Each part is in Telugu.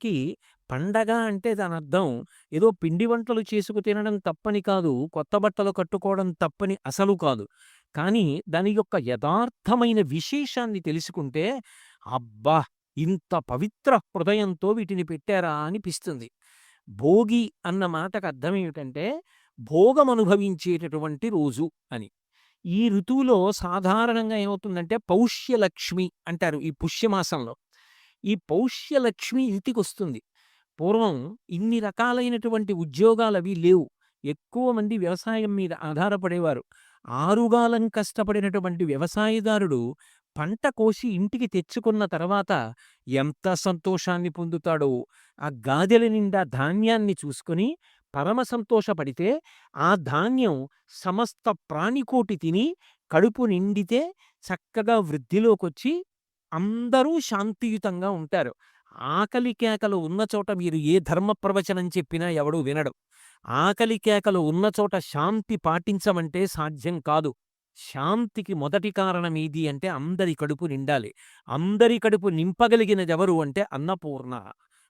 మనకి పండగ అంటే దానర్థం ఏదో పిండి వంటలు చేసుకు తినడం తప్పని కాదు, కొత్త బట్టలు కట్టుకోవడం తప్పని అసలు కాదు. కానీ దాని యొక్క యథార్థమైన విశేషాన్ని తెలుసుకుంటే, అబ్బా! ఇంత పవిత్ర హృదయంతో వీటిని పెట్టారా అనిపిస్తుంది. భోగి అన్న మాటకు అర్థమేమిటంటే, భోగమనుభవించేటటువంటి రోజు అని. ఈ ఋతువులో సాధారణంగా ఏమవుతుందంటే పౌష్యలక్ష్మి అంటారు ఈ పుష్యమాసంలో. ఈ పౌష్యలక్ష్మి ఇంటికొస్తుంది. పూర్వం ఇన్ని రకాలైనటువంటి ఉద్యోగాలవి లేవు. ఎక్కువ మంది వ్యవసాయం మీద ఆధారపడేవారు. ఆరుగాలం కష్టపడినటువంటి వ్యవసాయదారుడు పంట కోసి ఇంటికి తెచ్చుకున్న తర్వాత ఎంత సంతోషాన్ని పొందుతాడో! ఆ గాదెల నిండా ధాన్యాన్ని చూసుకొని పరమ సంతోషపడితే, ఆ ధాన్యం సమస్త ప్రాణికోటి తిని కడుపు నిండితే చక్కగా వృద్ధిలోకొచ్చి అందరూ శాంతియుతంగా ఉంటారు. ఆకలి కేకలు ఉన్న చోట మీరు ఏ ధర్మ ప్రవచనం చెప్పినా ఎవడూ వినడు. ఆకలి కేకలు ఉన్న చోట శాంతి పాటించమంటే సాధ్యం కాదు. శాంతికి మొదటి కారణం ఏది అంటే అందరి కడుపు నిండాలి. అందరి కడుపు నింపగలిగినదెవరు అంటే అన్నపూర్ణ.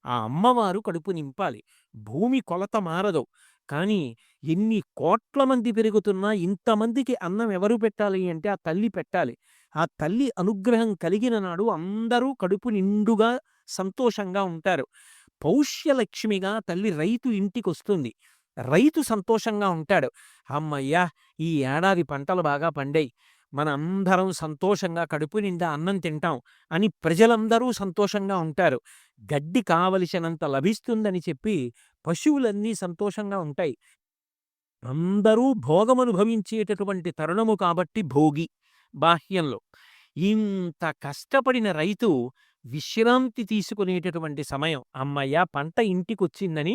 ఆ అమ్మవారు కడుపు నింపాలి. భూమి కొలత మారదు. కానీ ఎన్ని కోట్ల మంది పెరుగుతున్నా ఇంతమందికి అన్నం ఎవరు పెట్టాలి అంటే ఆ తల్లి పెట్టాలి. ఆ తల్లి అనుగ్రహం కలిగిన నాడు అందరూ కడుపు నిండుగా సంతోషంగా ఉంటారు. పౌష్యలక్ష్మిగా తల్లి రైతు ఇంటికొస్తుంది. రైతు సంతోషంగా ఉంటాడు. హమ్మయ్య! ఈ ఏడాది పంటలు బాగా పండాయి. మనందరం సంతోషంగా కడుపు నిండా అన్నం తింటాం అని ప్రజలందరూ సంతోషంగా ఉంటారు. గడ్డి కావలసినంత లభిస్తుందని చెప్పి పశువులన్నీ సంతోషంగా ఉంటాయి. అందరూ భోగమనుభవించేటటువంటి తరుణము కాబట్టి భోగి బాహ్యంలో. ఇంత కష్టపడిన రైతు విశ్రాంతి తీసుకునేటటువంటి సమయం. హమ్మయ్య! పంట ఇంటికొచ్చిందని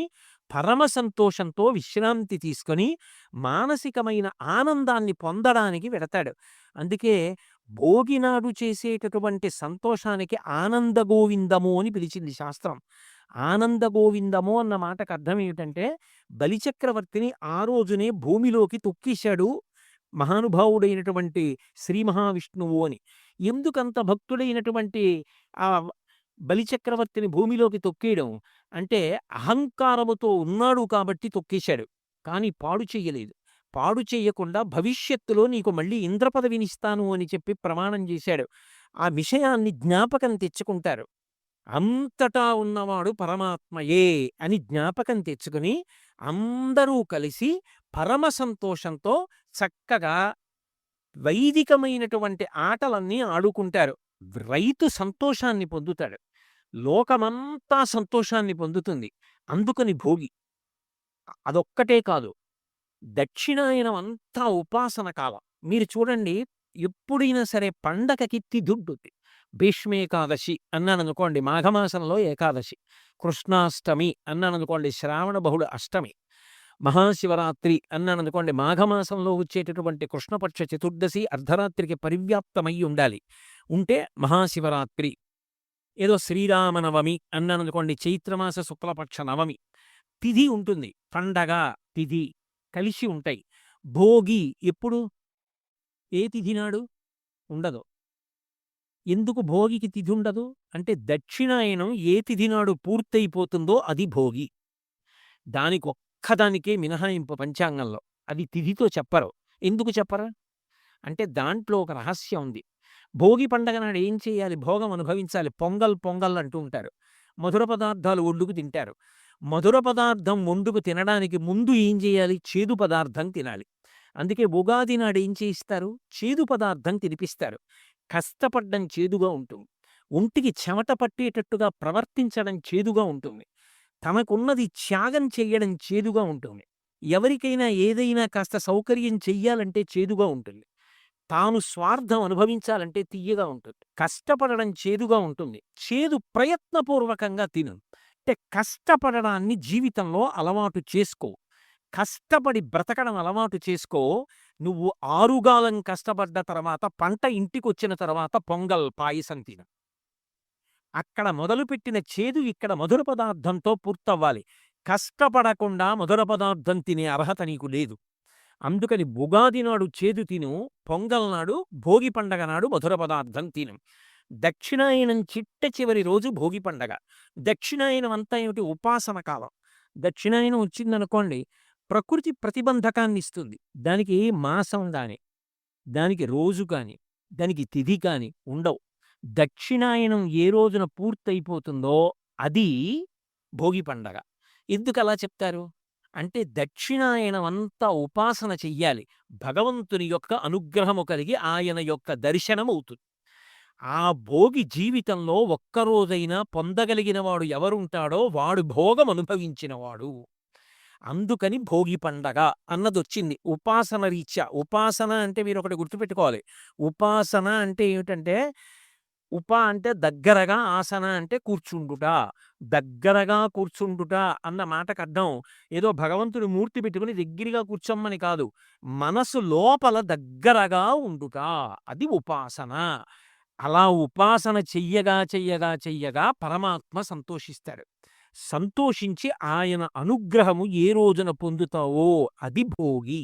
పరమ సంతోషంతో విశ్రాంతి తీసుకొని మానసికమైన ఆనందాన్ని పొందడానికి వెడతాడు. అందుకే భోగి నాడు చేసేటటువంటి సంతోషానికి ఆనంద గోవిందము అని పిలిచింది శాస్త్రం. ఆనంద గోవిందము అన్న మాటకు అర్థం ఏమిటంటే, బలిచక్రవర్తిని ఆ రోజునే భూమిలోకి తొక్కేశాడు మహానుభావుడైనటువంటి శ్రీ మహావిష్ణువు అని. ఎందుకంత భక్తుడైనటువంటి ఆ బలిచక్రవర్తిని భూమిలోకి తొక్కేయడం అంటే, అహంకారముతో ఉన్నాడు కాబట్టి తొక్కేశాడు. కానీ పాడు చెయ్యలేదు. పాడు చెయ్యకుండా భవిష్యత్తులో నీకు మళ్ళీ ఇంద్ర పదవినిస్తాను అని చెప్పి ప్రమాణం చేశాడు. ఆ విషయాన్ని జ్ఞాపకం తెచ్చుకుంటారు. అంతటా ఉన్నవాడు పరమాత్మయే అని జ్ఞాపకం తెచ్చుకొని అందరూ కలిసి పరమ సంతోషంతో చక్కగా వైదికమైనటువంటి ఆటలన్నీ ఆడుకుంటారు. రైతు సంతోషాన్ని పొందుతాడు. లోకమంతా సంతోషాన్ని పొందుతుంది. అందుకని భోగి. అదొక్కటే కాదు. దక్షిణాయనం అంతా ఉపాసన కాలం. మీరు చూడండి, ఎప్పుడైనా సరే పండగకి తిథుంటుంది. భీష్మేకాదశి అన్నాననుకోండి మాఘమాసంలో ఏకాదశి. కృష్ణాష్టమి అన్నాననుకోండి శ్రావణ బహుళ అష్టమి. మహాశివరాత్రి అన్నాననుకోండి మాఘమాసంలో వచ్చేటటువంటి కృష్ణపక్ష చతుర్దశి అర్ధరాత్రికి పరివ్యాప్తమై ఉండాలి. ఉంటే మహాశివరాత్రి. ఏదో శ్రీరామనవమి అన్నాననుకోండి చైత్రమాస శుక్లపక్ష నవమి. తిథి ఉంటుంది. పండగ, తిథి కలిసి ఉంటాయి. భోగి ఎప్పుడు? ఏ తిథి నాడు? ఉండదు. ఎందుకు భోగికి తిథి ఉండదు? అంటే దక్షిణాయనం ఏ తిథి నాడు పూర్తయిపోతుందో అది భోగి. దానికొక్కదానికే మినహాయింపు పంచాంగంలో. అది తిథితో చెప్పరు. ఎందుకు చెప్పరు? అంటే దాంట్లో ఒక రహస్యం ఉంది. భోగి పండగ నాడు ఏం చేయాలి? భోగం అనుభవించాలి. పొంగల్ పొంగల్ అంటూ ఉంటారు. మధుర పదార్థాలు వండుకు తింటారు. మధుర పదార్థం వండుకు తినడానికి ముందు ఏం చేయాలి? చేదు పదార్థం తినాలి. అందుకే ఉగాది నాడు ఏం చేయిస్తారు? చేదు పదార్థం తినిపిస్తారు. కష్టపడ్డం చేదుగా ఉంటుంది. ఒంటికి చెమట పట్టేటట్టుగా ప్రవర్తించడం చేదుగా ఉంటుంది. తనకున్నది త్యాగం చెయ్యడం చేదుగా ఉంటుంది. ఎవరికైనా ఏదైనా కాస్త సౌకర్యం చెయ్యాలంటే చేదుగా ఉంటుంది. తాను స్వార్థం అనుభవించాలంటే తియ్యగా ఉంటుంది. కష్టపడడం చేదుగా ఉంటుంది. చేదు ప్రయత్నపూర్వకంగా తిను. అంటే కష్టపడడాన్ని జీవితంలో అలవాటు చేసుకో. కష్టపడి బ్రతకడం అలవాటు చేసుకో. నువ్వు ఆరుగాలం కష్టపడ్డ తర్వాత పంట ఇంటికొచ్చిన తర్వాత పొంగల్ పాయసం తిను. అక్కడ మొదలుపెట్టిన చేదు ఇక్కడ మధుర పదార్థంతో పూర్తవ్వాలి. కష్టపడకుండా మధుర పదార్థం తినే అర్హత నీకు లేదు. అందుకని ఉగాది నాడు చేదు తిను, పొంగల్ నాడు భోగి పండగ నాడు మధుర పదార్థం తిను. దక్షిణాయనం చిట్ట చివరి రోజు భోగి పండగ. దక్షిణాయనం అంతా ఏమిటి? ఉపాసన కాలం. దక్షిణాయనం వచ్చిందనుకోండి, ప్రకృతి ప్రతిబంధకాన్ని ఇస్తుంది. దానికి మాసం గాని, దానికి రోజు కాని, దానికి తిథి కాని ఉండవు. దక్షిణాయనం ఏ రోజున పూర్తయిపోతుందో అది భోగి పండగ. ఎందుకలా చెప్తారు? అంటే దక్షిణాయనం అంతా ఉపాసన చెయ్యాలి. భగవంతుని యొక్క అనుగ్రహము కలిగి ఆయన యొక్క దర్శనమవుతుంది. ఆ భోగి జీవితంలో ఒక్కరోజైనా పొందగలిగినవాడు ఎవరుంటాడో వాడు భోగం అనుభవించినవాడు. అందుకని భోగి పండగ అన్నదొచ్చింది ఉపాసన రీత్యా. ఉపాసన అంటే మీరొకటి గుర్తుపెట్టుకోవాలి. ఉపాసన అంటే ఏమిటంటే, అంటే దగ్గరగా, ఆసన అంటే కూర్చుండుట. దగ్గరగా కూర్చుండుట అన్న మాటకర్థం ఏదో భగవంతుడి మూర్తి పెట్టుకుని దగ్గరగా కూర్చోమ్మని కాదు. మనసు లోపల దగ్గరగా ఉండుట. అది ఉపాసన. అలా ఉపాసన చెయ్యగా చెయ్యగా చెయ్యగా పరమాత్మ సంతోషిస్తాడు. సంతోషించి ఆయన అనుగ్రహము ఏ రోజున పొందుతావో అది భోగి.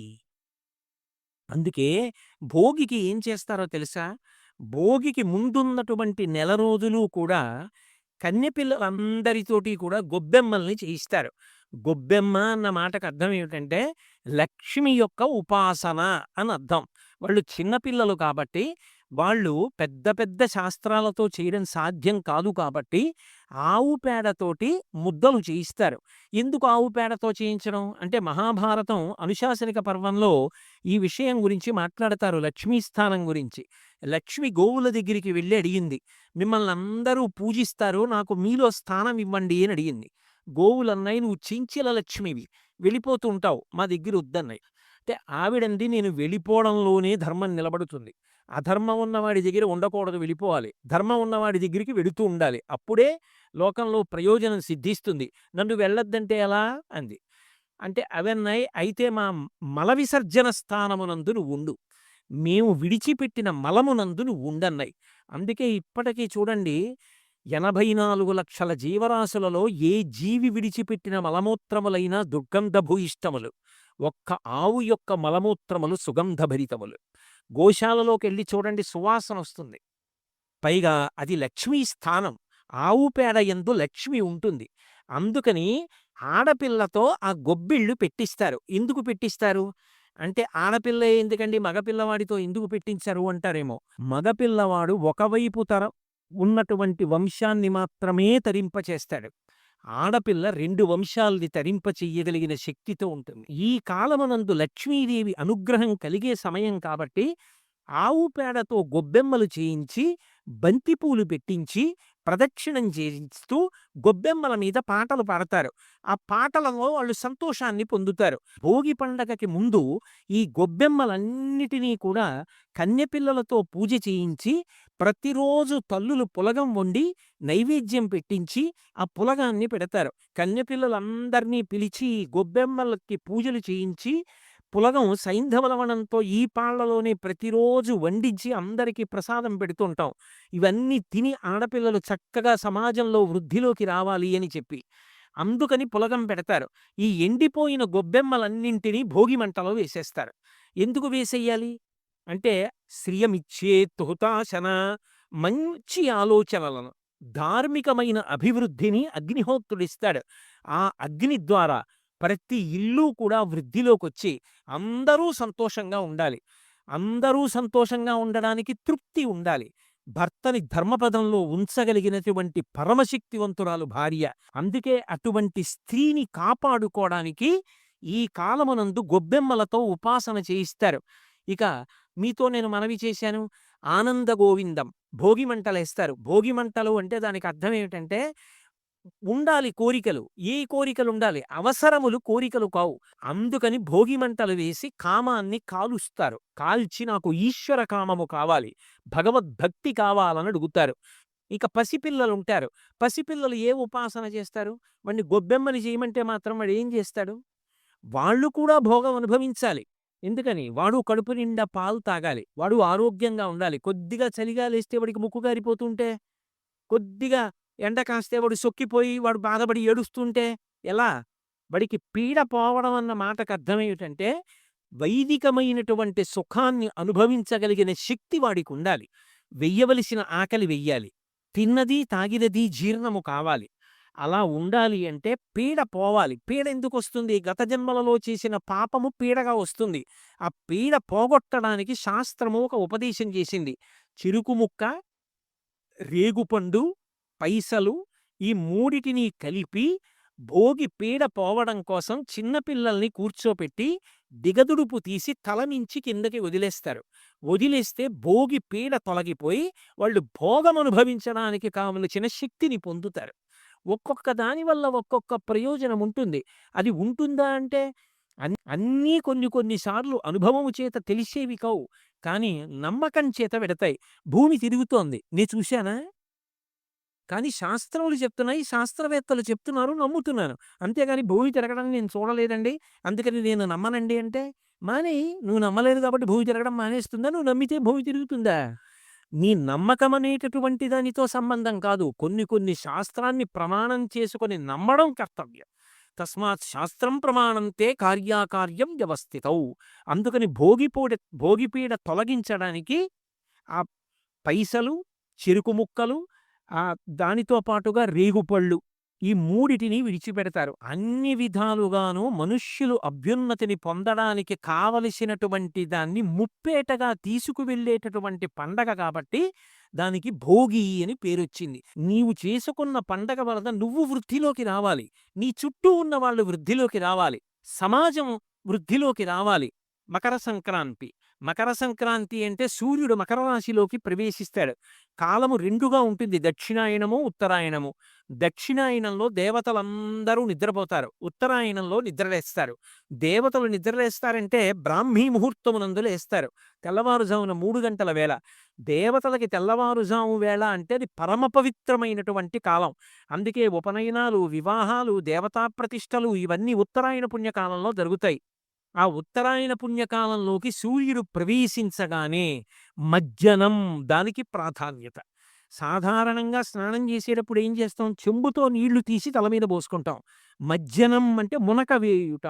అందుకే భోగికి ఏం చేస్తారో తెలుసా? భోగికి ముందున్నటువంటి నెల రోజులు కూడా కన్నెపిల్లలందరితోటి కూడా గొబ్బెమ్మల్ని చేయిస్తారు. గొబ్బెమ్మ అన్న మాటకు అర్థం ఏమిటంటే లక్ష్మి యొక్క ఉపాసన అని అర్థం. వాళ్ళు చిన్నపిల్లలు కాబట్టి వాళ్ళు పెద్ద పెద్ద శాస్త్రాలతో చేయడం సాధ్యం కాదు కాబట్టి ఆవు పేడతోటి ముద్దలు చేయిస్తారు. ఎందుకు ఆవు పేడతో చేయించడం అంటే, మహాభారతం అనుశాసనిక పర్వంలో ఈ విషయం గురించి మాట్లాడతారు. లక్ష్మీ స్థానం గురించి. లక్ష్మి గోవుల దగ్గరికి వెళ్ళి అడిగింది, మిమ్మల్ని అందరూ పూజిస్తారు, నాకు మీలో స్థానం ఇవ్వండి అని అడిగింది. గోవులన్నాయి, నువ్వు చించిల లక్ష్మివి, వెళ్ళిపోతూ ఉంటావు, మా దగ్గర వద్దన్నాయి. అంటే ఆవిడంది, నేను వెళ్ళిపోవడంలోనే ధర్మం నిలబడుతుంది, అధర్మం ఉన్నవాడి దగ్గర ఉండకూడదు, వెళ్ళిపోవాలి, ధర్మం ఉన్నవాడి దగ్గరికి వెళుతూ ఉండాలి, అప్పుడే లోకంలో ప్రయోజనం సిద్ధిస్తుంది, నన్ను వెళ్ళొద్దంటే ఎలా అంది. అంటే అవన్నాయి, అయితే మా మల విసర్జన స్థానమునందు నువ్వు ఉండు, మేము విడిచిపెట్టిన మలమునందు నువ్వు ఉండన్నాయి. అందుకే ఇప్పటికీ చూడండి, 84 లక్షల జీవరాశులలో ఏ జీవి విడిచిపెట్టిన మలమూత్రములైనా దుర్గంధభూయిష్టములు, ఒక్క ఆవు యొక్క మలమూత్రములు సుగంధభరితములు. గోశాలలోకెళ్ళి చూడండి, సువాసన వస్తుంది. పైగా అది లక్ష్మీ స్థానం. ఆవు పేడ యందు లక్ష్మి ఉంటుంది. అందుకని ఆడపిల్లతో ఆ గొబ్బిళ్ళు పెట్టిస్తారు. ఎందుకు పెట్టిస్తారు అంటే, ఆడపిల్ల ఎందుకండి మగపిల్లవాడితో ఎందుకు పెట్టించరు అంటారేమో. మగపిల్లవాడు ఒకవైపు ఉన్నటువంటి వంశాన్ని మాత్రమే తరింపచేస్తాడు. ఆడపిల్ల 2 వంశాల్ని తరింప చెయ్యగలిగిన శక్తితో ఉంటుంది. ఈ కాలమునందు లక్ష్మీదేవి అనుగ్రహం కలిగే సమయం కాబట్టి ఆవు పేడతో గొబ్బెమ్మలు చేయించి, బంతిపూలు పెట్టించి, ప్రదక్షిణం చేయిస్తూ గొబ్బెమ్మల మీద పాటలు పాడతారు. ఆ పాటలలో వాళ్ళు సంతోషాన్ని పొందుతారు. భోగి పండగకి ముందు ఈ గొబ్బెమ్మలన్నిటినీ కూడా కన్నెపిల్లలతో పూజ చేయించి, ప్రతిరోజు తల్లులు పులగం వండి నైవేద్యం పెట్టించి ఆ పులగాన్ని పెడతారు. కన్నెపిల్లలందరినీ పిలిచి గొబ్బెమ్మలకి పూజలు చేయించి, పులగం సైంధవలవనంతో ఈ పాళ్లలోనే ప్రతిరోజు వండించి అందరికీ ప్రసాదం పెడుతుంటాం. ఇవన్నీ తిని ఆడపిల్లలు చక్కగా సమాజంలో వృద్ధిలోకి రావాలి అని చెప్పి అందుకని పులగం పెడతారు. ఈ ఎండిపోయిన గొబ్బెమ్మలన్నింటినీ భోగి మంటలో వేసేస్తారు. ఎందుకు వేసేయాలి అంటే, శ్రియమిచ్చేత్ హుతాశన, మంచి ఆలోచనలను, ధార్మికమైన అభివృద్ధిని అగ్నిహోత్రుడిస్తాడు. ఆ అగ్ని ద్వారా ప్రతి ఇల్లు కూడా వృద్ధిలోకొచ్చి అందరూ సంతోషంగా ఉండాలి. అందరూ సంతోషంగా ఉండడానికి తృప్తి ఉండాలి. భర్తని ధర్మపదంలో ఉంచగలిగినటువంటి పరమశక్తివంతురాలు భార్య. అందుకే అటువంటి స్త్రీని కాపాడుకోవడానికి ఈ కాలమునందు గొబ్బెమ్మలతో ఉపాసన చేయిస్తారు. ఇక మీతో నేను మనవి చేశాను, ఆనంద గోవిందం భోగి మంటలేస్తారు. భోగి మంటలు అంటే దానికి అర్థం ఏమిటంటే, ఉండాలి కోరికలు. ఏ కోరికలు ఉండాలి? అవసరములు కోరికలు కావు. అందుకని భోగి మంటలు వేసి కామాన్ని కాలుస్తారు. కాల్చి నాకు ఈశ్వర కామము కావాలి, భగవద్భక్తి కావాలని అడుగుతారు. ఇక పసిపిల్లలుంటారు. పసిపిల్లలు ఏ ఉపాసన చేస్తారు? వాడిని గొబ్బెమ్మని చేయమంటే మాత్రం వాడు ఏం చేస్తాడు? వాళ్ళు కూడా భోగం అనుభవించాలి. ఎందుకని? వాడు కడుపు నిండా పాలు తాగాలి. వాడు ఆరోగ్యంగా ఉండాలి. కొద్దిగా చలిగాలేస్తే వాడికి ముక్కు గారిపోతుంటే, కొద్దిగా ఎండ కాస్తే వాడు సొక్కిపోయి వాడు బాధపడి ఏడుస్తుంటే ఎలా? వాడికి పీడ పోవడం అన్న మాటకు అర్థమేమిటంటే, వైదికమైనటువంటి సుఖాన్ని అనుభవించగలిగిన శక్తి వాడికి ఉండాలి. వెయ్యవలసిన ఆకలి వెయ్యాలి. తిన్నది, తాగినది జీర్ణము కావాలి. అలా ఉండాలి అంటే పీడ పోవాలి. పీడ ఎందుకొస్తుంది? గత జన్మలలో చేసిన పాపము పీడగా వస్తుంది. ఆ పీడ పోగొట్టడానికి శాస్త్రము ఒక ఉపదేశం చేసింది. చెరుకు ముక్క, రేగుపండు, పైసలు ఈ మూడిటిని కలిపి భోగి పీడ పోవడం కోసం చిన్న పిల్లల్ని కూర్చోపెట్టి దిగదుడుపు తీసి తల నుంచి కిందకి వదిలేస్తారు. వదిలేస్తే భోగి పీడ తొలగిపోయి వాళ్ళు భోగం అనుభవించడానికి కావలసిన శక్తిని పొందుతారు. ఒక్కొక్క దాని వల్ల ఒక్కొక్క ప్రయోజనం ఉంటుంది. అది ఉంటుందా అంటే అన్నీ కొన్ని కొన్ని సార్లు అనుభవము చేత తెలిసేవి కావు. కానీ నమ్మకం చేత వెడతాయి. భూమి తిరుగుతోంది. నేను చూశానా? కానీ శాస్త్రములు చెప్తున్నాయి. శాస్త్రవేత్తలు చెప్తున్నారు. నమ్ముతున్నాను. అంతేగాని భూమి తిరగడం నేను చూడలేదండి. అందుకని నేను నమ్మనండి అంటే మానేయి. నువ్వు నమ్మలేదు కాబట్టి భూమి తిరగడం మానేస్తుందా? నువ్వు నమ్మితే భూమి తిరుగుతుందా? నీ నమ్మకం అనేటటువంటి దానితో సంబంధం కాదు. కొన్ని కొన్ని శాస్త్రాన్ని ప్రమాణం చేసుకొని నమ్మడం కర్తవ్యం. తస్మాత్ శాస్త్రం ప్రమాణంతే కార్యాకార్యం వ్యవస్థితౌ. అందుకని భోగిపీడ తొలగించడానికి ఆ పైసలు, చెరుకు ముక్కలు, దానితో పాటుగా రేగుపళ్ళు ఈ మూడిటిని విడిచిపెడతారు. అన్ని విధాలుగాను మనుష్యులు అభ్యున్నతిని పొందడానికి కావలసినటువంటి దాన్ని ముప్పేటగా తీసుకువెళ్ళేటటువంటి పండగ కాబట్టి దానికి భోగి అని పేరొచ్చింది. నీవు చేసుకున్న పండగ వలన నువ్వు వృద్ధిలోకి రావాలి. నీ చుట్టూ ఉన్న వాళ్ళు వృద్ధిలోకి రావాలి. సమాజం వృద్ధిలోకి రావాలి. మకర సంక్రాంతి. మకర సంక్రాంతి అంటే సూర్యుడు మకర రాశిలోకి ప్రవేశిస్తాడు. కాలము రెండుగా ఉంటుంది. దక్షిణాయనము, ఉత్తరాయణము. దక్షిణాయనంలో దేవతలందరూ నిద్రపోతారు. ఉత్తరాయణంలో నిద్రలేస్తారు. దేవతలు నిద్రలేస్తారంటే బ్రాహ్మీ ముహూర్తమునందు లేస్తారు. తెల్లవారుజామున 3 గంటల వేళ. దేవతలకి తెల్లవారుజాము వేళ అంటే అది పరమ పవిత్రమైనటువంటి కాలం. అందుకే ఉపనయనాలు, వివాహాలు, దేవతా ప్రతిష్టలు ఇవన్నీ ఉత్తరాయణ పుణ్యకాలంలో జరుగుతాయి. ఆ ఉత్తరాయణ పుణ్యకాలంలోకి సూర్యుడు ప్రవేశించగానే మజ్జనం దానికి ప్రాధాన్యత. సాధారణంగా స్నానం చేసేటప్పుడు ఏం చేస్తాం? చెంబుతో నీళ్లు తీసి తల మీద పోసుకుంటాం. మజ్జనం అంటే మునక వేయుట.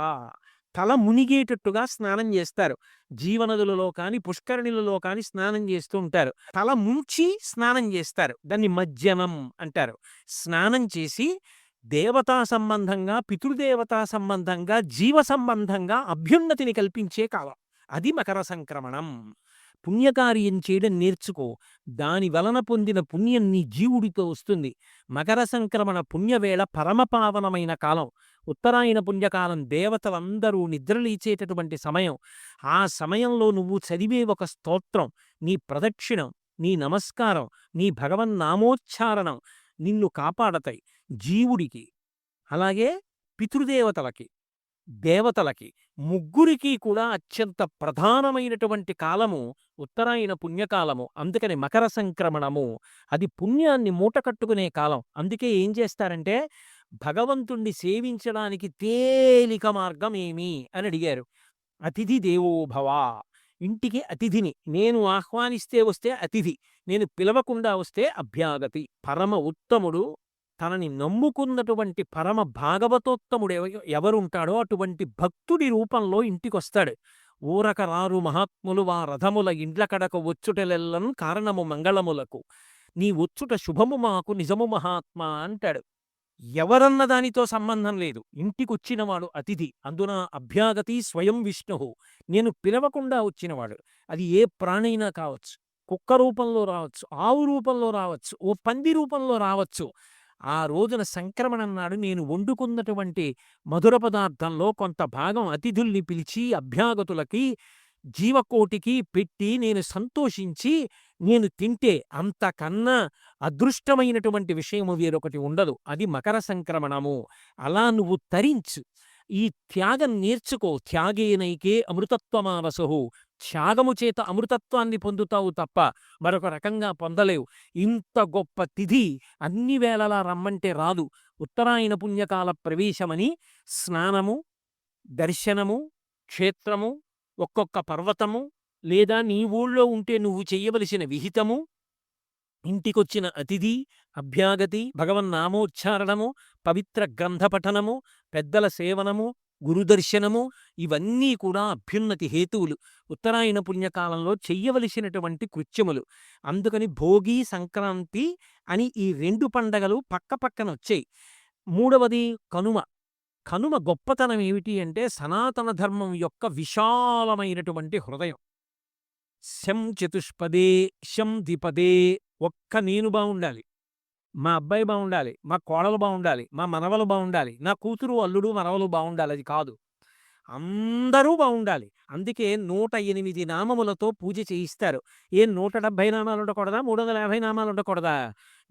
తల మునిగేటట్టుగా స్నానం చేస్తారు. జీవనదులలో కానీ పుష్కరిణులలో కానీ స్నానం చేస్తూ ఉంటారు. తల ముంచి స్నానం చేస్తారు. దాన్ని మజ్జనం అంటారు. స్నానం చేసి దేవతా సంబంధంగా, పితృదేవతా సంబంధంగా, జీవ సంబంధంగా అభ్యున్నతిని కల్పించే కాలం. అది మకర సంక్రమణం. పుణ్యకార్యం చేయడం నేర్చుకో. దాని వలన పొందిన పుణ్యం నీ జీవుడితో వస్తుంది. మకర సంక్రమణ పుణ్యవేళ పరమపావనమైన కాలం. ఉత్తరాయణ పుణ్యకాలం దేవతలందరూ నిద్రలేచేటటువంటి సమయం. ఆ సమయంలో నువ్వు చదివే ఒక స్తోత్రం, నీ ప్రదక్షిణం, నీ నమస్కారం, నీ భగవన్నామోచ్చారణం నిన్ను కాపాడతాయి. జీవుడికి, అలాగే పితృదేవతలకి, దేవతలకి ముగ్గురికి కూడా అత్యంత ప్రధానమైనటువంటి కాలము ఉత్తరాయణ పుణ్యకాలము. అందుకని మకర సంక్రమణము అది పుణ్యాన్ని మూటకట్టుకునే కాలం. అందుకే ఏం చేస్తారంటే భగవంతుణ్ణి సేవించడానికి తేలిక మార్గం ఏమి అని అడిగారు. అతిథి దేవోభవ. ఇంటికి అతిథిని నేను ఆహ్వానిస్తే వస్తే అతిథి, నేను పిలవకుండా వస్తే అభ్యాగతి. పరమ ఉత్తముడు, తనని నమ్ముకున్నటువంటి పరమ భాగవతోత్తముడు ఎవరుంటాడో అటువంటి భక్తుడి రూపంలో ఇంటికొస్తాడు. ఊరక రారు మహాత్ములు వా రథముల ఇండ్ల కడకు వచ్చుటలెల్లను కారణము మంగళములకు. నీ వచ్చుట శుభము మాకు నిజము మహాత్మా అంటాడు. ఎవరన్న దానితో సంబంధం లేదు. ఇంటికొచ్చినవాడు అతిథి. అందున అభ్యాగతి స్వయం విష్ణువు. నేను పిలవకుండా వచ్చినవాడు. అది ఏ ప్రాణైనా కావచ్చు. కుక్క రూపంలో రావచ్చు, ఆవు రూపంలో రావచ్చు, ఓ పంది రూపంలో రావచ్చు. ఆ రోజున సంక్రమణం నాడు నేను వండుకున్నటువంటి మధుర పదార్థంలో కొంత భాగం అతిథుల్ని పిలిచి అభ్యాగతులకి, జీవకోటికి పెట్టి నేను సంతోషించి నేను తింటే అంతకన్నా అదృష్టమైనటువంటి విషయము వేరొకటి ఉండదు. అది మకర సంక్రమణము. అలా నువ్వు తరించు. ఈ త్యాగం నేర్చుకో. త్యాగేనైకే అమృతత్వమావసహు. త్యాగము చేత అమృతత్వాన్ని పొందుతావు తప్ప మరొక రకంగా పొందలేవు. ఇంత గొప్ప తిథి అన్ని వేళలా రమ్మంటే రాదు. ఉత్తరాయణ పుణ్యకాల ప్రవేశమని స్నానము, దర్శనము, క్షేత్రము, ఒక్కొక్క పర్వతము, లేదా నీ ఊళ్ళో ఉంటే నువ్వు చెయ్యవలసిన విహితము, ఇంటికొచ్చిన అతిథి, అభ్యాగతి, భగవన్నామోచ్చారణము, పవిత్ర గ్రంథ పఠనము, పెద్దల సేవనము, గురుదర్శనము ఇవన్నీ కూడా అభ్యున్నతి హేతువులు. ఉత్తరాయణ పుణ్యకాలంలో చెయ్యవలసినటువంటి కృత్యములు. అందుకని భోగి, సంక్రాంతి అని ఈ 2 పండగలు పక్కపక్కనొచ్చాయి. మూడవది కనుమ. కనుమ గొప్పతనం ఏమిటి అంటే సనాతన ధర్మం యొక్క విశాలమైనటువంటి హృదయం. శం చతుష్పదే శం ద్విపదే. ఒక్క నేను బావుండాలి, మా అబ్బాయి బావుండాలి, మా కోడలు బావుండాలి, మా మనవలు బావుండాలి, నా కూతురు, అల్లుడు, మనవలు బావుండాలి. అది కాదు, అందరూ బావుండాలి. అందుకే 108 నామములతో పూజ చేయిస్తారు. 170 నామాలు ఉండకూడదా? 350 నామాలు ఉండకూడదా?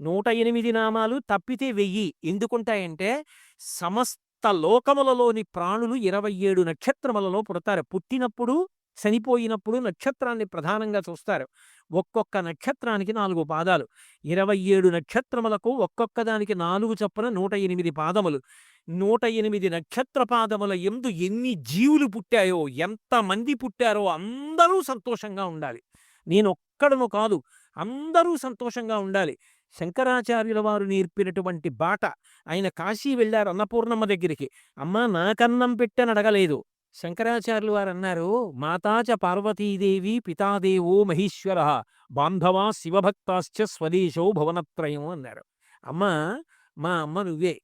108 నామాలు తప్పితే 1000 ఎందుకుంటాయంటే సమస్త లోకములలోని ప్రాణులు 27 నక్షత్రములలో పుడతారు. పుట్టినప్పుడు, చనిపోయినప్పుడు నక్షత్రాన్ని ప్రధానంగా చూస్తారు. ఒక్కొక్క నక్షత్రానికి 4 పాదాలు. 27 నక్షత్రములకు ఒక్కొక్క దానికి 4 చొప్పున 108 పాదములు. 108 నక్షత్ర పాదముల యందు ఎన్ని జీవులు పుట్టాయో, ఎంతమంది పుట్టారో అందరూ సంతోషంగా ఉండాలి. నేనొక్కడను కాదు, అందరూ సంతోషంగా ఉండాలి. శంకరాచార్యుల వారు నేర్పినటువంటి బాట. ఆయన కాశీ వెళ్ళారు అన్నపూర్ణమ్మ దగ్గరికి. అమ్మా నాకన్నం పెట్టని అడగలేదు. శంకరాచార్యులు వారన్నారు, మాతాచ పార్వతీదేవి పితాదేవో మహేశ్వర బాంధవా శివభక్తాశ్చ స్వదేశో భువనత్రయం అన్నారు. అమ్మా, మా అమ్మ నువ్వే,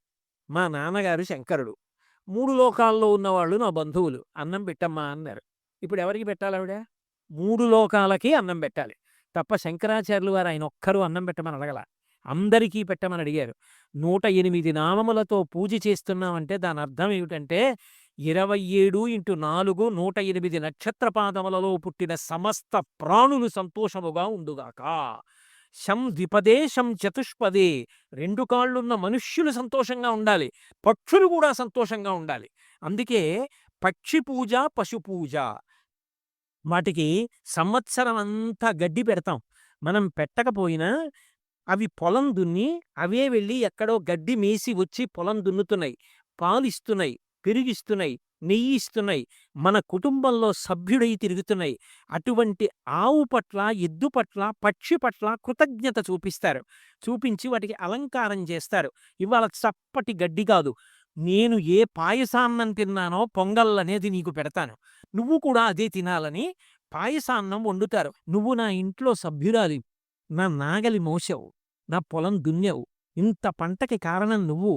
మా నాన్నగారు శంకరుడు, 3 లోకాల్లో ఉన్నవాళ్ళు నా బంధువులు, అన్నం పెట్టమ్మా అన్నారు. ఇప్పుడు ఎవరికి పెట్టాలి ఆవిడ? 3 లోకాలకి అన్నం పెట్టాలి తప్ప శంకరాచార్యులు వారు ఆయన ఒక్కరు అన్నం పెట్టమని అడగల, అందరికీ పెట్టమని అడిగారు. 108 నామములతో పూజ చేస్తున్నామంటే దాని అర్థం ఏమిటంటే 27 × 4 108 నక్షత్ర పాదములలో పుట్టిన సమస్త ప్రాణులు సంతోషముగా ఉండుగాక. శం ద్విపదే శం చతుష్పదే. 2 కాళ్ళున్న మనుష్యులు సంతోషంగా ఉండాలి, పక్షులు కూడా సంతోషంగా ఉండాలి. అందుకే పక్షి పూజ, పశు పూజ. వాటికి సంవత్సరం అంతా గడ్డి పెడతాం. మనం పెట్టకపోయినా అవి పొలం దున్ని అవే వెళ్ళి ఎక్కడో గడ్డి మేసి వచ్చి పొలం దున్నుతున్నాయి, పాలిస్తున్నాయి, పెరిగిస్తున్నాయి, నెయ్యి ఇస్తున్నాయి, మన కుటుంబంలో సభ్యుడై తిరుగుతున్నాయి. అటువంటి ఆవు పట్ల, ఎద్దు పట్ల, పక్షి పట్ల కృతజ్ఞత చూపిస్తారు. చూపించి వాటికి అలంకారం చేస్తారు. ఇవాళ చప్పటి గడ్డి కాదు, నేను ఏ పాయసాన్నం తిన్నానో పొంగల్ నీకు పెడతాను, నువ్వు కూడా అదే తినాలని పాయసాన్నం వండుతారు. నువ్వు నా ఇంట్లో సభ్యురాలి, నా నాగలి మోసావు, నా పొలం దున్యావు, ఇంత పంటకి కారణం నువ్వు.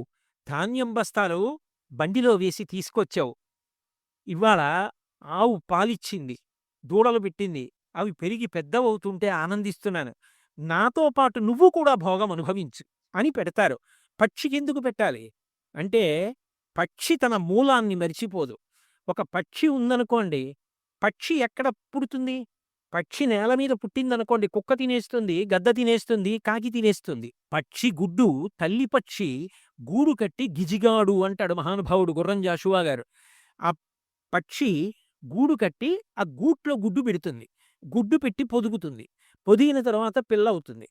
ధాన్యం బస్తాలు బండిలో వేసి తీసుకొచ్చావు. ఇవాళ ఆవు పాలిచ్చింది, దూడలు పెట్టింది, అవి పెరిగి పెద్దవవుతుంటే ఆనందిస్తున్నాను. నాతో పాటు నువ్వు కూడా భోగం అనుభవించు అని పెడతారు. పక్షికి ఎందుకు పెట్టాలి అంటే పక్షి తన మూలాన్ని మరిచిపోదు. ఒక పక్షి ఉందనుకోండి, పక్షి ఎక్కడ పుడుతుంది? పక్షి నేల మీద పుట్టిందనుకోండి, కుక్క తినేస్తుంది, గద్ద తినేస్తుంది, కాకి తినేస్తుంది. పక్షి గుడ్డు, తల్లి పక్షి గూడు కట్టి గిజిగాడు అంటాడు మహానుభావుడు గుర్రం జాషువా గారు. ఆ పక్షి గూడు కట్టి ఆ గూట్లో గుడ్డు పెడుతుంది, గుడ్డు పెట్టి పొదుగుతుంది, పొదిగిన తర్వాత పిల్ల అవుతుంది,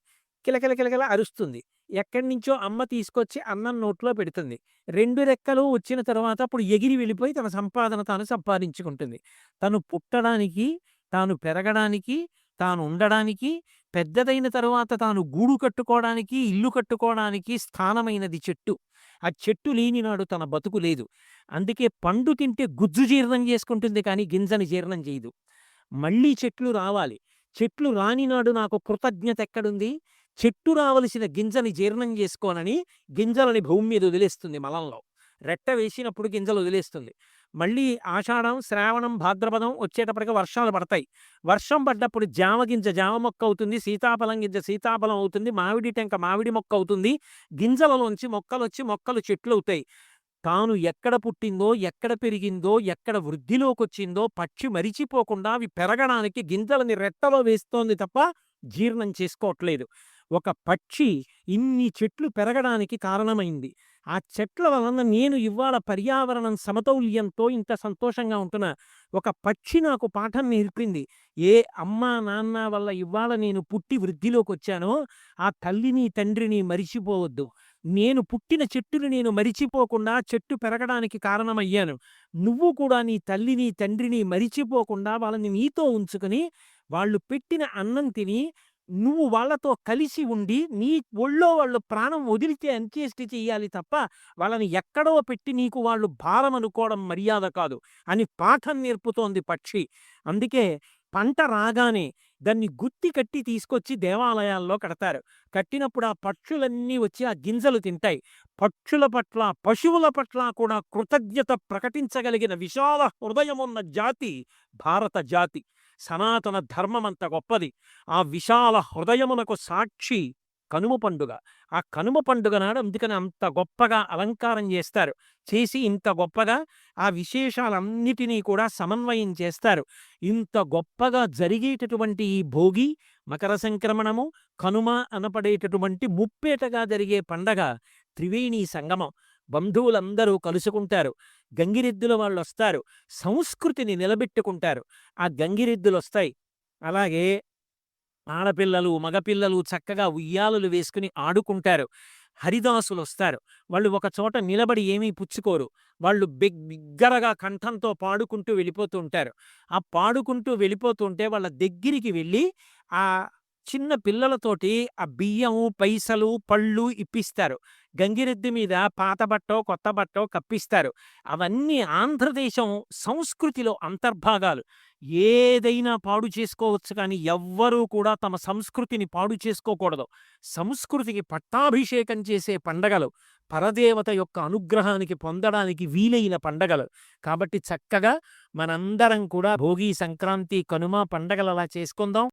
కిలకిల కిలకిల అరుస్తుంది, ఎక్కడి నుంచో అమ్మ తీసుకొచ్చి అన్నం నోట్లో పెడుతుంది. 2 రెక్కలు వచ్చిన తర్వాత అప్పుడు ఎగిరి వెళ్ళిపోయి తన సంపాదన తాను సంపాదించుకుంటుంది. తను పుట్టడానికి, తాను పెరగడానికి, తాను ఉండడానికి, పెద్దదైన తరువాత తాను గూడు కట్టుకోవడానికి, ఇల్లు కట్టుకోవడానికి స్థానమైనది చెట్టు. ఆ చెట్టు లేనినాడు తన బతుకు లేదు. అందుకే పండు తింటే గుజ్జు జీర్ణం చేసుకుంటుంది కానీ గింజని జీర్ణం చేయదు. మళ్ళీ చెట్లు రావాలి. చెట్లు రానినాడు నాకు కృతజ్ఞత ఎక్కడుంది? చెట్టు రావలసిన గింజని జీర్ణం చేసుకోనని గింజలని భూమి మీద వదిలేస్తుంది మలంలో. రెట్ట వేసినప్పుడు గింజలు వదిలేస్తుంది. మళ్ళీ ఆషాఢం, శ్రావణం, భాద్రపదం వచ్చేటప్పటికి వర్షాలు పడతాయి. వర్షం పడ్డప్పుడు జామ గింజ జామ మొక్క అవుతుంది, సీతాఫలం గింజ సీతాఫలం అవుతుంది, మామిడి టెంక మామిడి మొక్క అవుతుంది. గింజలలోంచి మొక్కలొచ్చి మొక్కలు చెట్లు అవుతాయి. తాను ఎక్కడ పుట్టిందో, ఎక్కడ పెరిగిందో, ఎక్కడ వృద్ధిలోకొచ్చిందో పక్షి మరిచిపోకుండా అవి పెరగడానికి గింజలని రెట్టలో వేస్తోంది తప్ప జీర్ణం చేసుకోవట్లేదు. ఒక పక్షి ఇన్ని చెట్లు పెరగడానికి కారణమైంది. ఆ చెట్ల వలన నేను ఇవాళ పర్యావరణం సమతౌల్యంతో ఇంత సంతోషంగా ఉంటున్నా. ఒక పక్షి నాకు పాఠం నేర్పింది. ఏ అమ్మా నాన్న వల్ల ఇవాళ నేను పుట్టి వృద్ధిలోకొచ్చానో ఆ తల్లిని తండ్రిని మరిచిపోవద్దు. నేను పుట్టిన చెట్టుని నేను మరిచిపోకుండా చెట్టు పెరగడానికి కారణమయ్యాను. నువ్వు కూడా నీ తల్లిని తండ్రిని మరిచిపోకుండా వాళ్ళని నీతో ఉంచుకుని వాళ్ళు పెట్టిన అన్నం తిని నువ్వు వాళ్ళతో కలిసి ఉండి, నీ ఒళ్ళో వాళ్ళు ప్రాణం వదిలితే అంత్యేష్టి చెయ్యాలి తప్ప, వాళ్ళని ఎక్కడో పెట్టి నీకు వాళ్ళు భారం అనుకోవడం మర్యాద కాదు అని పాఠం నేర్పుతోంది పక్షి. అందుకే పంట రాగానే దాన్ని గుత్తి కట్టి తీసుకొచ్చి దేవాలయాల్లో కడతారు. కట్టినప్పుడు ఆ పక్షులన్నీ వచ్చి ఆ గింజలు తింటాయి. పక్షుల పట్ల, పశువుల పట్ల కూడా కృతజ్ఞత ప్రకటించగలిగిన విశాల హృదయమున్న జాతి భారత జాతి. సనాతన ధర్మమంత గొప్పది. ఆ విశాల హృదయమునకు సాక్షి కనుమ పండుగ. ఆ కనుమ పండుగ నాడు అందుకని అంత గొప్పగా అలంకారం చేస్తారు. చేసి ఇంత గొప్పగా ఆ విశేషాలన్నిటినీ కూడా సమన్వయం చేస్తారు. ఇంత గొప్పగా జరిగేటటువంటి ఈ భోగి, మకర సంక్రమణము, కనుమ అనపడేటటువంటి ముప్పేటగా జరిగే పండగ త్రివేణీ సంగమం. బంధువులందరూ కలుసుకుంటారు. గంగిరెద్దుల వాళ్ళొస్తారు. సంస్కృతిని నిలబెట్టుకుంటారు. ఆ గంగిరెద్దులొస్తాయి. అలాగే ఆడపిల్లలు, మగపిల్లలు చక్కగా ఉయ్యాలలు వేసుకుని ఆడుకుంటారు. హరిదాసులొస్తారు. వాళ్ళు ఒక చోట నిలబడి ఏమీ పుచ్చుకోరు. వాళ్ళు బిగ్గరగా కంఠంతో పాడుకుంటూ వెళ్ళిపోతూ ఉంటారు. ఆ పాడుకుంటూ వెళ్ళిపోతుంటే వాళ్ళ దగ్గరికి వెళ్ళి ఆ చిన్న పిల్లలతోటి ఆ బియ్యము, పైసలు, పళ్ళు ఇప్పిస్తారు. గంగిరెద్దు మీద పాత బట్టో, కొత్త బట్టో కప్పిస్తారు. అవన్నీ ఆంధ్రదేశం సంస్కృతిలో అంతర్భాగాలు. ఏదైనా పాడు చేసుకోవచ్చు కానీ ఎవ్వరూ కూడా తమ సంస్కృతిని పాడు చేసుకోకూడదు. సంస్కృతికి పట్టాభిషేకం చేసే పండగలు, పరదేవత యొక్క అనుగ్రహానికి పొందడానికి వీలైన పండగలు. కాబట్టి చక్కగా మనందరం కూడా భోగి, సంక్రాంతి, కనుమ పండగలు అలా చేసుకుందాం.